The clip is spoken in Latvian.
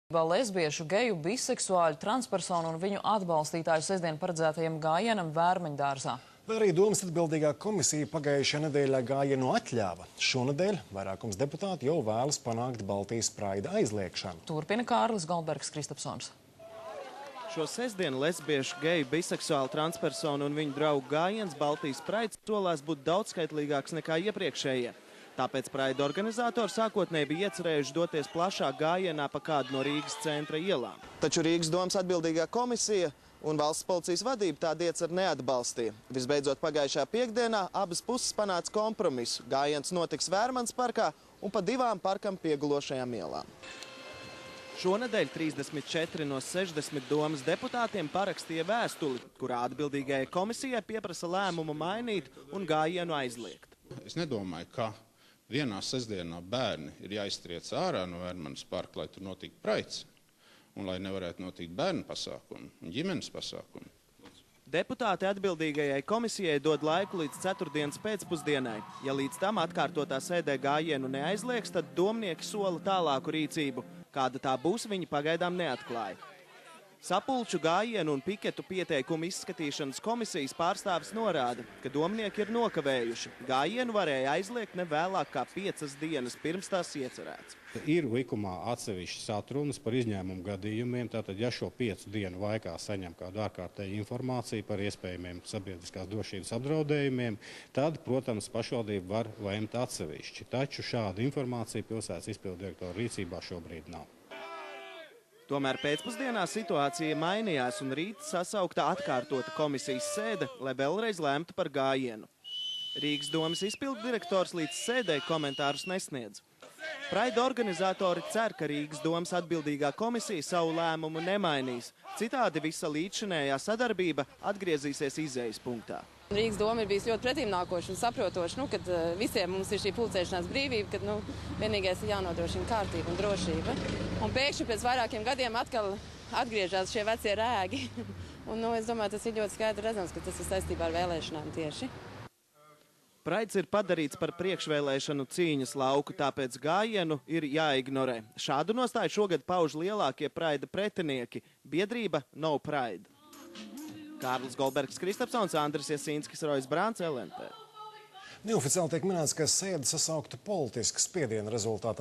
Lesbiešu, geju, biseksuāļu, transpersonu un viņu atbalstītāju sestdien paredzētajam gājienam Vērmeņdārzā. Vai arī domas atbildīgā komisija pagājušajā nedēļā gājienu atļāva. Šonedēļ vairākums deputāti jau vēlas panākt Baltijas praida aizliekšanu. Turpina Kārlis Goldbergs Kristapsons. Šo sestdienu lesbiešu, geju, biseksuālu, transpersonu un viņu draugu gājiens Baltijas praids solās būt daudzskaitlīgāks nekā iepriekšējie. Tāpēc praida organizatori sākotnēji bija iecerējuši doties plašāk gājienā pa kādu no Rīgas centra ielām. Taču Rīgas domas atbildīgā komisija un valsts policijas vadība tādu ieceru neatbalstīja. Visbeidzot, pagājušā piekdienā abas puses panāca kompromisu. Gājiens notiks Vērmanas parkā un pa divām parkam piegulošajām ielām. Šonedēļ 34 no 60 domas deputātiem parakstīja vēstuli, kurā atbildīgajai komisijai pieprasa lēmumu mainīt un gājienu aizliegt. Es nedomāju, ka vienā sestdienā bērni ir jāiztriec ārā no Vērmanas parka, lai tur notiktu praids un lai nevarētu notikt bērnu pasākumi un ģimenes pasākumi. Deputāti atbildīgajai komisijai dod laiku līdz ceturtdienas pēcpusdienai. Ja līdz tam atkārtotā sēdē gājienu neaizliegs, tad domnieki sola tālāku rīcību. Kāda tā būs, viņi pagaidām neatklāja. Sapulču, gājienu un piketu pieteikumu izskatīšanas komisijas pārstāvis norāda, ka domnieki ir nokavējuši. Gājienu varēja aizliegt ne vēlāk kā 5 dienas pirms tās iecerēts. Ir likumā atsevišķas atrunas par izņēmumu gadījumiem, tātad ja šo 5 dienu laikā saņem kādu ārkārtēju informāciju par iespējamiem sabiedriskās drošības apdraudējumiem, tad, protams, pašvaldība var lemt atsevišķi. Taču šāda informācija pilsētas izpildirektora rīcībā šobrīd nav. Tomēr pēcpusdienā situācija mainījās un rīt sasaukta atkārtota komisijas sēde, lai vēlreiz lēmtu par gājienu. Rīgas domas izpilddirektors līdz sēdē komentārus nesniedz. Praida organizatori cer, ka Rīgas domas atbildīgā komisija savu lēmumu nemainīs. Citādi visa līdzšinējā sadarbība atgriezīsies izējas punktā. Rīgas doma ir bijis ļoti pretimnākoša un saprotoša, kad visiem mums ir šī pulcēšanās brīvība, kad vienīgais ir jānodrošina kārtība un drošība. Un pēkšņi pēc vairākiem gadiem atkal atgriežas šie vecie rēgi. Un, es domāju, tas ir ļoti skaidri redzams, ka tas ir saistībā ar vēlēšanām tieši. Praids ir padarīts par priekšvēlēšanu cīņas lauku, tāpēc gājienu ir jāignorē. Šādu nostāju šogad pauž lielākie praida pretinieki – biedrība No Pride. Kārlis Goldbergs Kristapsons, Andris Jasīnskis, Rojs Brāns, LNP. Neoficiāli tiek minēts, ka sēde sasaukta politiskas spiediena rezultātā.